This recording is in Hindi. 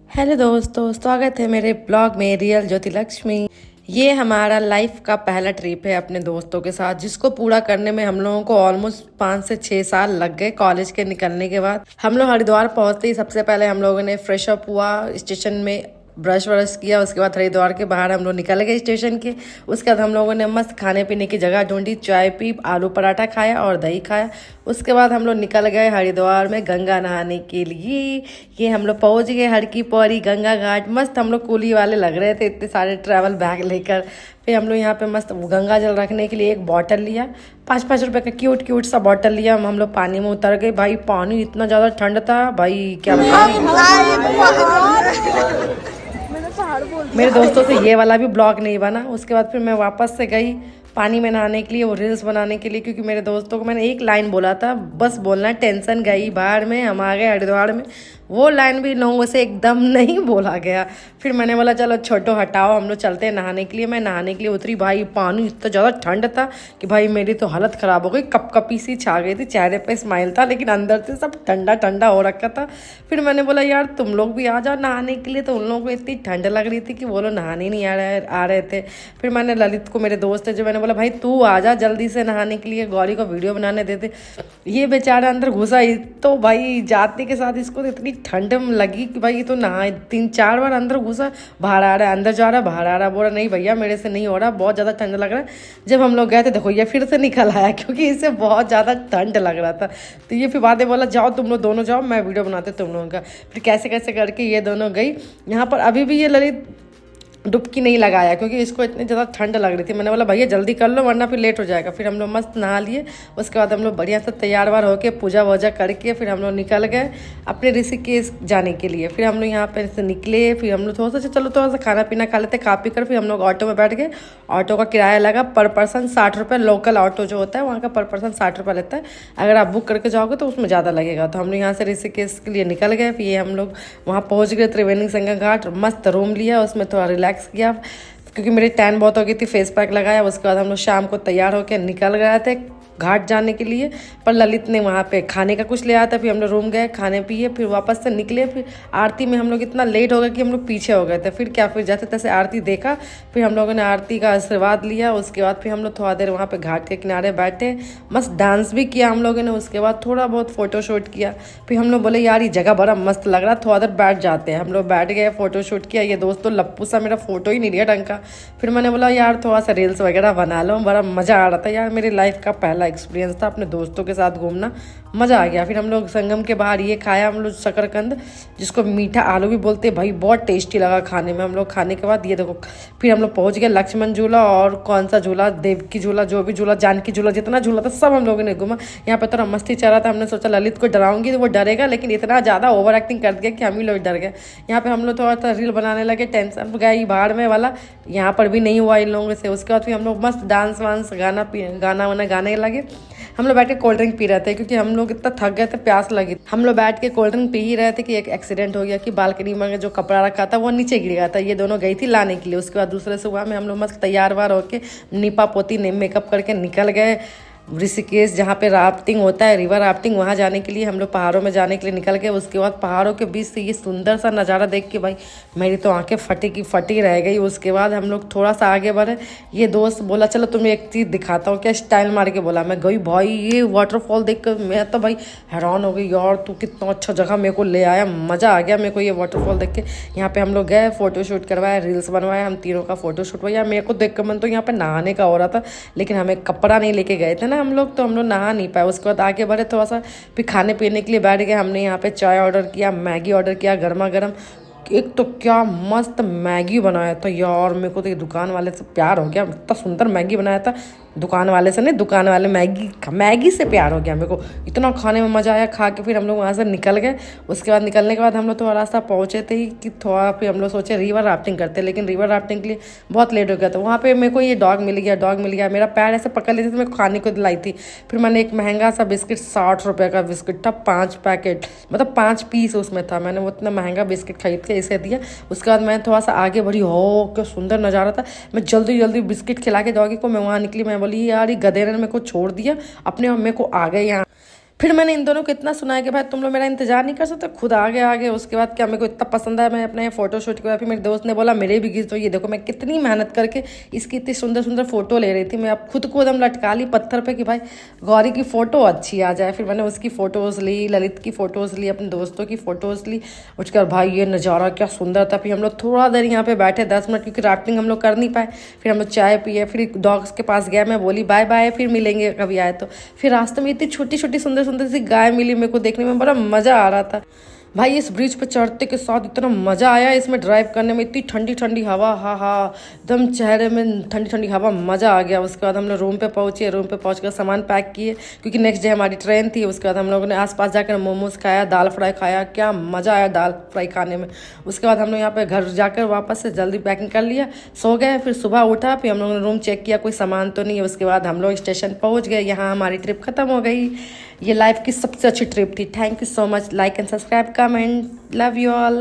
हेलो दोस्तों, स्वागत है मेरे ब्लॉग में रियल ज्योति लक्ष्मी। ये हमारा लाइफ का पहला ट्रिप है अपने दोस्तों के साथ, जिसको पूरा करने में हम लोगों को ऑलमोस्ट 5 से 6 साल लग गए। कॉलेज के निकलने के बाद हम लोग हरिद्वार पहुंचते ही सबसे पहले हम लोगों ने फ्रेश अप हुआ, स्टेशन में ब्रश व्रश किया। उसके बाद हरिद्वार के बाहर हम लोग निकल गए स्टेशन के। उसके बाद हम लोगों ने मस्त खाने पीने की जगह ढूंढी, चाय पी, आलू पराठा खाया और दही खाया। उसके बाद हम लोग निकल गए हरिद्वार में गंगा नहाने के लिए। ये हम लोग पहुंच गए हर की पौड़ी गंगा घाट। मस्त हम लोग कूली वाले लग रहे थे, इतने सारे ट्रैवल बैग लेकर। फिर हम लोग यहाँ पे मस्त गंगा जल रखने के लिए एक बॉटल लिया, 5-5 रुपए का क्यूट क्यूट सा बॉटल लिया। हम लोग पानी में उतर गए। भाई पानी इतना ज़्यादा ठंड था भाई, क्या मेरे दोस्तों से ये वाला भी ब्लॉग नहीं बना। उसके बाद फिर मैं वापस से गई पानी में नहाने के लिए, वो रील्स बनाने के लिए, क्योंकि मेरे दोस्तों को मैंने एक लाइन बोला था, बस बोलना टेंशन गई बाहर में, हम आ गए हरिद्वार में। वो लाइन भी लोगों से एकदम नहीं बोला गया। फिर मैंने बोला चलो छोटो हटाओ, हम लोग चलते हैं नहाने के लिए। मैं नहाने के लिए उतरी, भाई पानी इतना ज़्यादा ठंड था कि भाई मेरी तो हालत ख़राब हो गई, कपकपी सी छा गई थी, चेहरे पे स्माइल था लेकिन अंदर से सब ठंडा ठंडा हो रखा था। फिर मैंने बोला यार तुम लोग भी आ जाओ नहाने के लिए, तो उन लोगों को इतनी ठंड लग रही थी कि वो लोग नहाने ही नहीं आ रहे थे। फिर मैंने ललित को, मेरे दोस्त है जो, मैंने बोला भाई तू आ जा जल्दी से नहाने के लिए, गौरी को वीडियो बनाने देते। ये बेचारा अंदर घुसा ही तो भाई जाते के साथ इसको तो इतनी ठंड लगी कि भाई ये तो नहा 3-4 बार अंदर घुसा, बाहर आ रहा है, अंदर जा रहा है, बाहर आ रहा है। बोला नहीं भैया मेरे से नहीं हो रहा, बहुत ज़्यादा ठंड लग रहा है। जब हम लोग गए थे देखो ये फिर से निकल आया, क्योंकि इसे बहुत ज़्यादा ठंड लग रहा था। तो ये फिर बातें बोला जाओ तुम लोग दोनों जाओ, मैं वीडियो बनाते तुम लोगों का। फिर कैसे कैसे करके ये दोनों गई। यहाँ पर अभी भी ये ललित डुबकी नहीं लगाया, क्योंकि इसको इतनी ज़्यादा ठंड लग रही थी। मैंने बोला भैया जल्दी कर लो वरना फिर लेट हो जाएगा। फिर हम लोग मस्त नहा लिए। उसके बाद हम लोग बढ़िया से तैयार वार होकर पूजा वूजा करके फिर हम लोग निकल गए अपने ऋषिकेश जाने के लिए। फिर हम लोग यहाँ पे से निकले। फिर हम लोग थोड़ा सा चलो थोड़ा सा खाना पीना खा लेते, खा पी कर फिर हम लोग ऑटो में बैठ गए। ऑटो का किराया लगा पर पर्सन 60 रुपये। लोकल ऑटो जो होता है वहाँ का पर पर्सन 60 रुपये लेता है। अगर आप बुक करके जाओगे तो उसमें ज़्यादा लगेगा। तो हम लोग यहाँ से ऋषिकेश के लिए निकल गए। फिर ये हम लोग वहाँ पहुँच गए त्रिवेणी संगम घाट। मस्त रूम लिया, उसमें थोड़ा रिलैक्स किया क्योंकि मेरी टैन बहुत हो गई थी। फेस पैक लगाया। उसके बाद हम लोग शाम को तैयार होकर निकल गए थे घाट जाने के लिए। पर ललित ने वहाँ पे खाने का कुछ ले आया था। फिर हम लोग रूम गए, खाने पिए, फिर वापस से निकले। फिर आरती में हम लोग इतना लेट हो गया कि हम लोग पीछे हो गए थे। फिर क्या, फिर जैसे तैसे आरती देखा, फिर हम लोगों ने आरती का आशीर्वाद लिया। उसके बाद फिर हम लोग थोड़ा देर वहाँ पे घाट के किनारे बैठे, मस्त डांस भी किया हम लोगों ने। उसके बाद थोड़ा बहुत फ़ोटो शूट किया। फिर हम लोग बोले यार ये जगह बड़ा मस्त लग रहा, थोड़ा देर बैठ जाते हैं। हम लोग बैठ गए, फ़ोटो शूट किया। ये दोस्त तो लप्पू सा मेरा फ़ोटो ही नहीं लिया ढंग का। फिर मैंने बोला यार थोड़ा सा रील्स वगैरह बना लो, बड़ा मज़ा आ रहा था यार। मेरी लाइफ का पहला एक्सपीरियंस था अपने दोस्तों के साथ घूमना, मज़ा आ गया। फिर हम लोग संगम के बाहर ये खाया हम लोग शकरकंद, जिसको मीठा आलू भी बोलते हैं। भाई बहुत टेस्टी लगा खाने में। हम लोग खाने के बाद ये देखो फिर हम लोग पहुंच गए लक्ष्मण झूला और कौन सा झूला, देवकी झूला, जो भी झूला, जानकी झूला, जितना झूला था सब हम लोगों ने घूमा। यहाँ पे थोड़ा मस्ती चल रहा था। हमने सोचा ललित को डराऊंगी तो वो डरेगा, लेकिन इतना ज़्यादा ओवर एक्टिंग कर दिया कि हम ही लोग डर गए। यहाँ पे हम लोग थोड़ा सा रील बनाने लगे, टेंशन गई बाहर में वाला, यहाँ पर भी नहीं हुआ इन लोगों से। उसके बाद फिर हम लोग मस्त डांस वांस गाना वाना गाने लगे। हम लोग बैठ के कोल्ड ड्रिंक पी रहे थे क्योंकि हम लोग इतना थक गए थे, प्यास लगी। हम लोग बैठ के कोल्ड ड्रिंक पी ही रहे थे कि एक एक्सीडेंट हो गया कि बालकनी में जो कपड़ा रखा था वो नीचे गिर गया था। ये दोनों गई थी लाने के लिए। उसके बाद दूसरे सुबह में हम लोग मस्त तैयार वार होके नीपा पोती मेकअप करके निकल गए ऋषिकेश, जहाँ पे राफ्टिंग होता है, रिवर राफ्टिंग, वहाँ जाने के लिए हम लोग पहाड़ों में जाने के लिए निकल गए। उसके बाद पहाड़ों के बीच से ये सुंदर सा नज़ारा देख के भाई मेरी तो आंखें फटी की फटी रह गई। उसके बाद हम लोग थोड़ा सा आगे बढ़े। ये दोस्त बोला चलो तुम्हें एक चीज़ दिखाता हूँ, क्या स्टाइल मार के बोला। मैं गई भाई, ये वाटरफॉल देख कर मैं तो भाई हैरान हो गई, यार तू कितना अच्छा जगह मेरे को ले आया, मज़ा आ गया मेरे को ये वाटरफॉल देख के। यहाँ पे हम लोग गए, फोटो शूट करवाया, रील्स बनवाया, हम तीनों का फोटो शूट हुआ। यार मेरे को देख कर मन तो यहाँ पे नहाने का हो रहा था, लेकिन हमें कपड़ा नहीं लेके गए थे ना हम लोग, तो हम लोग नहा नहीं पाए। उसके बाद आगे बढ़े थोड़ा सा, फिर खाने पीने के लिए बैठ गए। हमने यहाँ पे चाय ऑर्डर किया, मैगी ऑर्डर किया गर्मा गर्म। एक तो क्या मस्त मैगी बनाया था यार, मेरे को तो ये दुकान वाले से प्यार हो गया। इतना सुंदर मैगी बनाया था, दुकान वाले से नहीं, दुकान वाले मैगी से प्यार हो गया मेरे को। इतना खाने में मज़ा आया। खा के फिर हम लोग वहाँ से निकल गए। उसके बाद निकलने के बाद हम लोग थोड़ा रास्ता पहुँचे थे कि थोड़ा, फिर हम लोग सोचे रिवर राफ्टिंग करते, लेकिन रिवर राफ्टिंग के लिए बहुत लेट हो गया था। वहाँ पे मेरे को ये डॉग मिल गया। मेरा पैर ऐसे पकड़ लेती थी, मैं खाने को दिलाई थी। फिर मैंने एक महंगा सा बिस्किट, 60 रुपये का बिस्किट था, 5 पैकेट, मतलब 5 पीस उसमें था। मैंने वो इतना महंगा बिस्किट खरीद के इसे दिया। उसके बाद मैं थोड़ा सा आगे बढ़ी, हो क्या सुंदर नज़ारा था। मैं जल्दी जल्दी बिस्किट खिला के डॉगी को मैं वहाँ निकली। मैं बोली यार ये गधे ने मेरे को छोड़ दिया, अपने मेरे को आ गए यहाँ। फिर मैंने इन दोनों को इतना सुनाया कि भाई तुम लोग मेरा इंतजार नहीं कर सकते, खुद आगे आगे। उसके बाद क्या मेरे को इतना पसंद आया, मैं अपने फोटो शूट के बाद फिर मेरे दोस्त ने बोला मेरे भी खींच दो। ये देखो मैं कितनी मेहनत करके इसकी इतनी सुंदर सुंदर फोटो ले रही थी। मैं अब खुद को एकदम लटका ली पत्थर पे कि भाई गौरी की फ़ोटो अच्छी आ जाए। फिर मैंने उसकी फ़ोटोज़ ली, ललित की फ़ोटोज़ ली, अपने दोस्तों की फ़ोटोज़ ली। उसके बाद भाई ये नज़ारा क्या सुंदर था। फिर हम लोग थोड़ा देर यहाँ पे बैठे 10 मिनट, क्योंकि राफ्टिंग हम लोग कर नहीं पाए। फिर हम लोग चाय पिए, फिर डॉग्स के पास गया, मैं बोली बाय बाय, फिर मिलेंगे कभी आए तो। फिर रास्ते में इतनी छोटी छोटी सुंदर सुंदर सी गाय मिली, मेरे को देखने में बड़ा मज़ा आ रहा था। भाई इस ब्रिज पे चढ़ते के साथ इतना मज़ा आया, इसमें ड्राइव करने में इतनी ठंडी ठंडी हवा, हा हा एकदम चेहरे में ठंडी ठंडी हवा, मज़ा आ गया। उसके बाद हम लोग रूम पे पहुँचे, रूम पे पहुँच कर सामान पैक किए, क्योंकि नेक्स्ट डे हमारी ट्रेन थी। उसके बाद हम लोगों ने आसपास जाकर मोमोज़ खाया, दाल फ्राई खाया, क्या मज़ा आया दाल फ्राई खाने में। उसके बाद हम लोग यहाँ पे घर जाकर वापस से जल्दी पैकिंग कर लिया, सो गए। फिर सुबह उठा, फिर हम लोगों ने रूम चेक किया, कोई सामान तो नहीं है। उसके बाद हम लोग स्टेशन पहुँच गए। यहाँ हमारी ट्रिप ख़त्म हो गई। ये लाइफ की सबसे अच्छी ट्रिप थी। Thank you so much. Like and subscribe, comment, love you all.